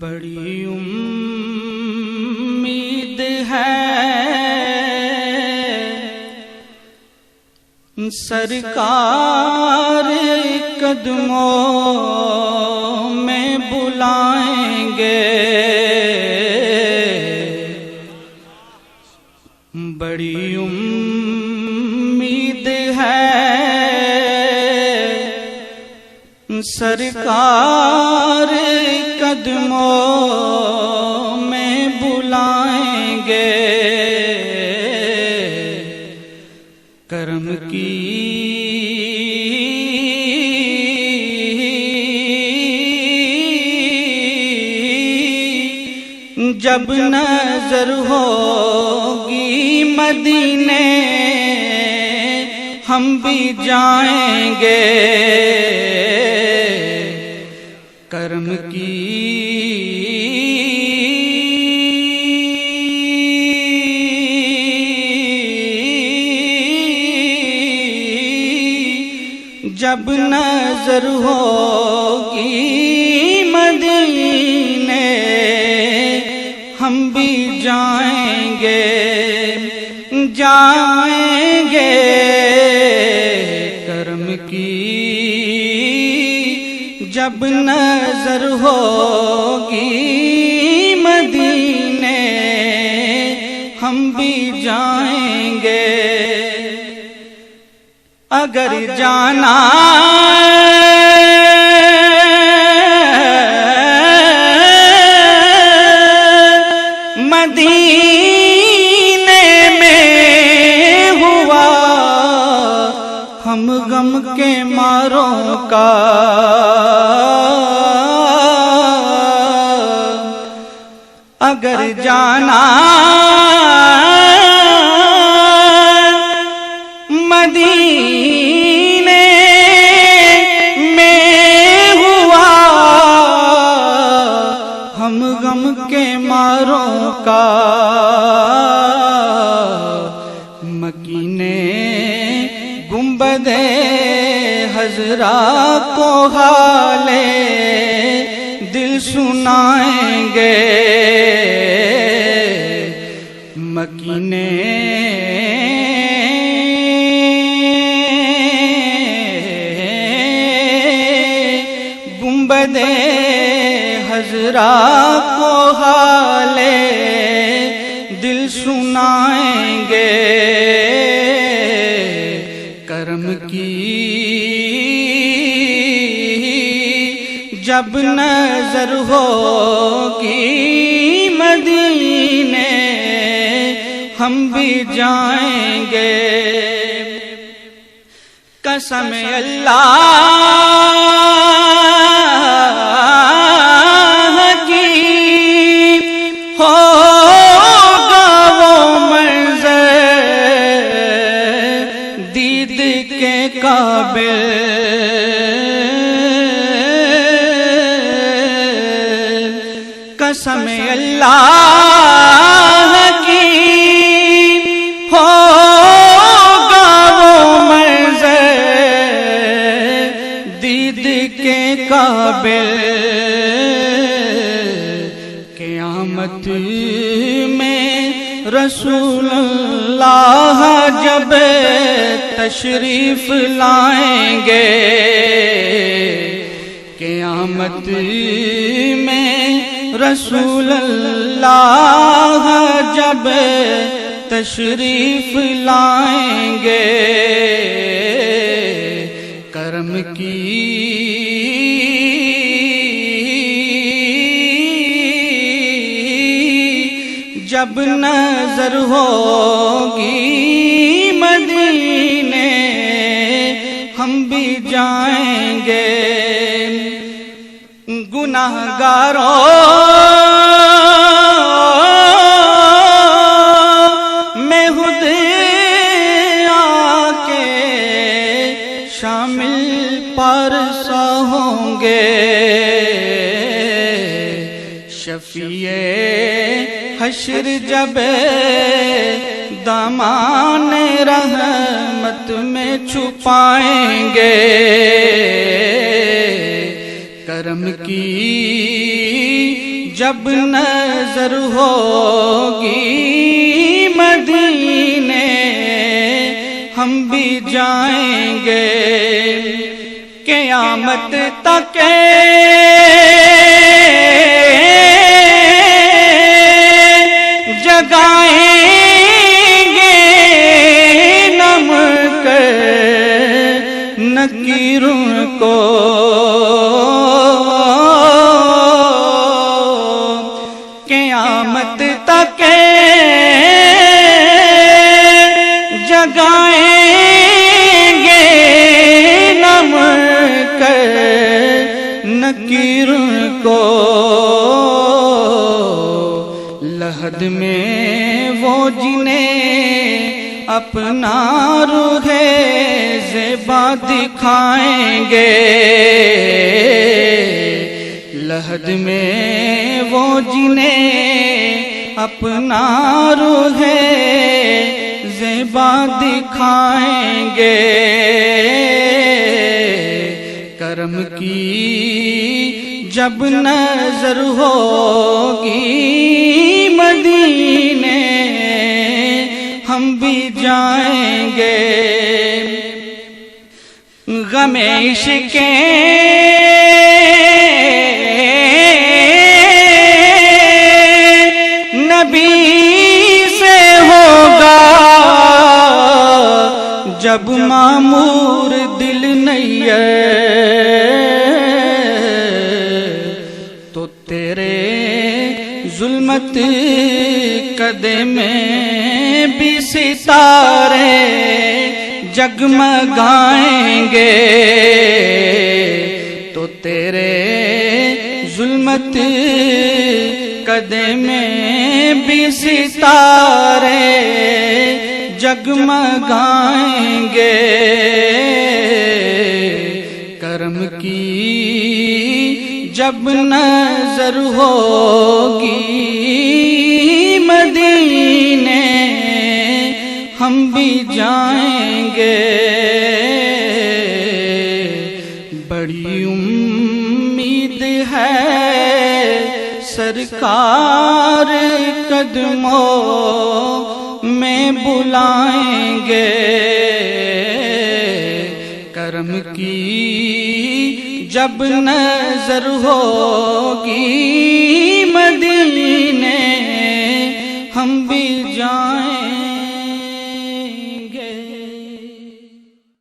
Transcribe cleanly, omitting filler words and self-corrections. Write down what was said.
بڑی امید ہے سرکار قدموں میں بلائیں گے، بڑی امید ہے سرکار قدموں میں بلائیں گے، کرم کی جب نظر ہوگی مدینے ہم بھی جائیں گے، کرم کی جب نظر ہوگی مدینے ہم بھی جائیں گے، جائیں گے، کرم کی جب نظر ہوگی مدینے ہم بھی جائیں گے، اگر جانا مدینے میں ہوا ہم غم کے ماروں کا، اگر جانا مدینے میں ہوا ہم غم کے ماروں کا، مکینے گنبد حضرا کو حالے دل سنائیں گے، مکینے گنبد حضرا کو حالے دل سنائیں گے، کرم کی جب نظر ہوگی مدینے ہم بھی جائیں گے، قسم اللہ کی ہوگا وہ منظر دید کے قابل، قسم اللہ کی ہوگا وہ منظر دید کے قابل، قیامت میں رسول اللہ جب تشریف لائیں گے، قیامت میں رسول اللہ جب تشریف لائیں گے، کرم کی جب نظر ہوگی مدینے ہم بھی جائیں گے، گناہگاروں میں خود آکے شامل پارسا ہوں گے، شفیع حشر جب دامان رحمت میں چھپائیں گے کرم کی جب نظر ہوگی مدینے ہم بھی جائیں گے قیامت تک جگائیں گے نم کر نکیروں کو قیامت تک جگائیں گے نم کر نکیروں کو لحد میں وہ جنہیں اپنا روح زیبا دکھائیں گے لحد میں وہ جنہیں اپنا روح زیبا دکھائیں گے کرم کی جب نظر ہوگی مدینے ہم بھی جائیں گے غم عشق نبی سے ہوگا جب معمور دل نہیں تو تیرے ظلمت قدے میں بھی ستارے جگمگائیں گے تو تیرے ظلمت قدے میں بھی ستارے جگمگائیں گے کرم کی جب نظر ہوگی مدینے ہم بھی جائیں گے بڑی امید ہے سرکار قدموں میں بلائیں گے کرم کی جب نظر ہوگی مدینے ہم بھی